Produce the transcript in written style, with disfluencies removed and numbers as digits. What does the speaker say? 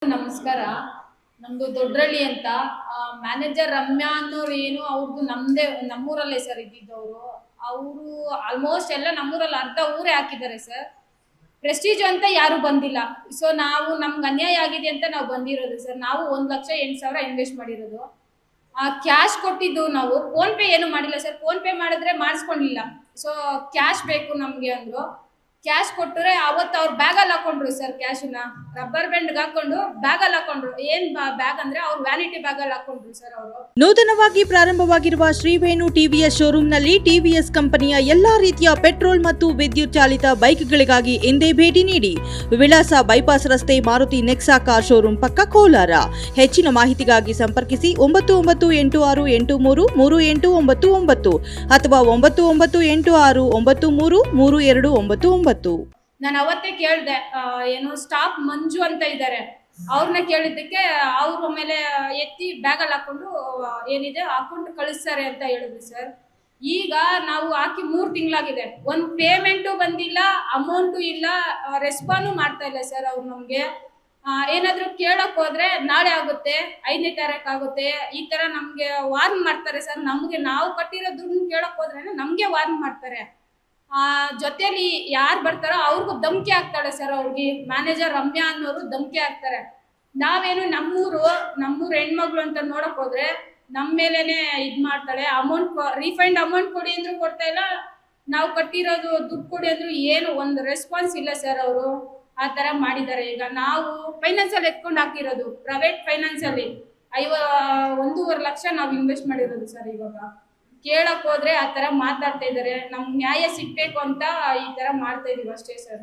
ನಮಸ್ಕಾರ. ನಮ್ದು ದೊಡ್ಡರಳ್ಳಿ ಅಂತ. ಮ್ಯಾನೇಜರ್ ರಮ್ಯಾ ಅನ್ನೋರು ಏನು ಅವ್ರದ್ದು ನಮ್ದೇ ನಮ್ಮೂರಲ್ಲೇ ಸರ್ ಇದ್ದಿದ್ದವರು. ಅವರು ಆಲ್ಮೋಸ್ಟ್ ಎಲ್ಲ ನಮ್ಮೂರಲ್ಲಿ ಅರ್ಧ ಊರೇ ಹಾಕಿದ್ದಾರೆ ಸರ್. ಪ್ರೆಸ್ಟೀಜ್ ಅಂತ ಯಾರು ಬಂದಿಲ್ಲ. ಸೊ ನಾವು ನಮ್ಗೆ ಅನ್ಯಾಯ ಆಗಿದೆ ಅಂತ ನಾವು ಬಂದಿರೋದು ಸರ್. ನಾವು 1,08,000 ಇನ್ವೆಸ್ಟ್ ಮಾಡಿರೋದು. ಕ್ಯಾಶ್ ಕೊಟ್ಟಿದ್ದು ನಾವು ಫೋನ್ ಪೇ ಏನು ಮಾಡಿಲ್ಲ ಸರ್. ಫೋನ್ ಪೇ ಮಾಡಿದ್ರೆ ಮಾಡಿಸ್ಕೊಂಡಿಲ್ಲ. ಸೊ ಕ್ಯಾಶ್ ಬೇಕು ನಮ್ಗೆ ಅಂದ್ರು. ಕ್ಯಾಶ್ ಕೊಟ್ಟರೆ ಅವತ್ತು ಅವ್ರು ಬ್ಯಾಗಲ್ಲಿ ಹಾಕೊಂಡ್ರು ಸರ್. ಕ್ಯಾಶನ್ನ ರಬ್ಬರ್ ಬ್ಯಾಂಡ್ ಹಾಕೊಂಡು ಬ್ಯಾಗಲ್ಲಿ ಹಾಕೊಂಡ್ರು. ಏನ್ ಬ್ಯಾಗ್ ಅಂದ್ರೆ ಅವ್ರು ವ್ಯಾನಿಟಿ ಬ್ಯಾಗಲ್ಲಿ ಹಾಕೊಂಡ್ರು ಸರ್ ಅವರು. ನೂತನವಾಗಿ ಪ್ರಾರಂಭವಾಗಿರುವ ಶ್ರೀವೇಣು ಟಿವಿಎಸ್ ಶೋರೂಮ್ನಲ್ಲಿ ಟಿವಿಎಸ್ ಕಂಪನಿಯ ಎಲ್ಲಾ ರೀತಿಯ ಪೆಟ್ರೋಲ್ ಮತ್ತು ವಿದ್ಯುತ್ ಚಾಲಿತ ಬೈಕ್ಗಳಿಗಾಗಿ ಎಂದೇ ಭೇಟಿ ನೀಡಿ. ವಿಳಾಸ ಬೈಪಾಸ್ ರಸ್ತೆ, ಮಾರುತಿ ನೆಕ್ಸಾ ಕಾರ್ ಶೋರೂಮ್ ಪಕ್ಕ, ಕೋಲಾರ. ಹೆಚ್ಚಿನ ಮಾಹಿತಿಗಾಗಿ ಸಂಪರ್ಕಿಸಿ 9986833899 ಅಥವಾ 9986933299. ನಾನು ಅವತ್ತೇ ಕೇಳಿದೆ, ಏನು ಸ್ಟಾಫ್ ಮಂಜು ಅಂತ ಇದ್ದಾರೆ, ಅವ್ರನ್ನ ಕೇಳಿದ್ದಕ್ಕೆ ಅವ್ರ ಮೇಲೆ ಎತ್ತಿ ಬ್ಯಾಗಲ್ಲಿ ಹಾಕೊಂಡು ಏನಿದೆ ಅಕೌಂಟ್ ಕಳಿಸ್ತಾರೆ ಅಂತ ಹೇಳಿದ್ರು ಸರ್. ಈಗ ನಾವು ಹಾಕಿ 3 ತಿಂಗಳಾಗಿದೆ. ಒಂದು ಪೇಮೆಂಟು ಬಂದಿಲ್ಲ, ಅಮೌಂಟು ಇಲ್ಲ, ರೆಸ್ಪಾನು ಮಾಡ್ತಾ ಇಲ್ಲ ಸರ್ ಅವ್ರು ನಮಗೆ. ಏನಾದರೂ ಕೇಳಕ್ ಹೋದ್ರೆ ನಾಳೆ ಆಗುತ್ತೆ, 5ನೇ ತಾರೀಕು ಆಗುತ್ತೆ, ಈ ಥರ ನಮಗೆ ವಾರ್ನ್ ಮಾಡ್ತಾರೆ ಸರ್. ನಮಗೆ ನಾವು ಕಟ್ಟಿರೋ ದುಡ್ಡು ಕೇಳಕ್ ಹೋದ್ರೆ ನಮಗೆ ವಾರ್ನ್ ಮಾಡ್ತಾರೆ. ಜೊತೆಲಿ ಯಾರು ಬರ್ತಾರೋ ಅವ್ರಿಗೂ ಧಮಕಿ ಹಾಕ್ತಾಳೆ ಸರ್. ಅವ್ರಿಗೆ ಮ್ಯಾನೇಜರ್ ರಮ್ಯಾ ಅನ್ನೋರು ಧಮಕಿ ಹಾಕ್ತಾರೆ. ನಾವೇನು ನಮ್ಮೂರು ಹೆಣ್ಮಗಳು ಅಂತ ನೋಡಕ್ ಹೋದ್ರೆ ನಮ್ಮ ಮೇಲೇನೆ ಮಾಡ್ತಾಳೆ. ರೀಫಂಡ್ ಅಮೌಂಟ್ ಕೊಡಿ ಅಂದ್ರೂ ಕೊಡ್ತಾ ಇಲ್ಲ, ನಾವು ಕಟ್ಟಿರೋದು ದುಡ್ಡು ಕೊಡಿ ಅಂದ್ರು ಏನು ಒಂದು ರೆಸ್ಪಾನ್ಸ್ ಇಲ್ಲ ಸರ್. ಅವರು ಆ ಥರ ಮಾಡಿದ್ದಾರೆ. ಈಗ ನಾವು ಫೈನಾನ್ಸಲ್ಲಿ ಎತ್ಕೊಂಡು ಹಾಕಿರೋದು, ಪ್ರೈವೇಟ್ ಫೈನಾನ್ಸಲ್ಲಿ 1.5 ಲಕ್ಷ ನಾವು ಇನ್ವೆಸ್ಟ್ ಮಾಡಿರೋದು ಸರ್. ಇವಾಗ ಕೇಳಕ್ ಹೋದ್ರೆ ಆ ಥರ ಮಾತಾಡ್ತಾ ಇದ್ದಾರೆ. ನಮ್ಗೆ ನ್ಯಾಯ ಸಿಗ್ಬೇಕು ಅಂತ ಈ ಥರ ಮಾಡ್ತಾ ಇದೀವಿ ಅಷ್ಟೇ ಸರ್.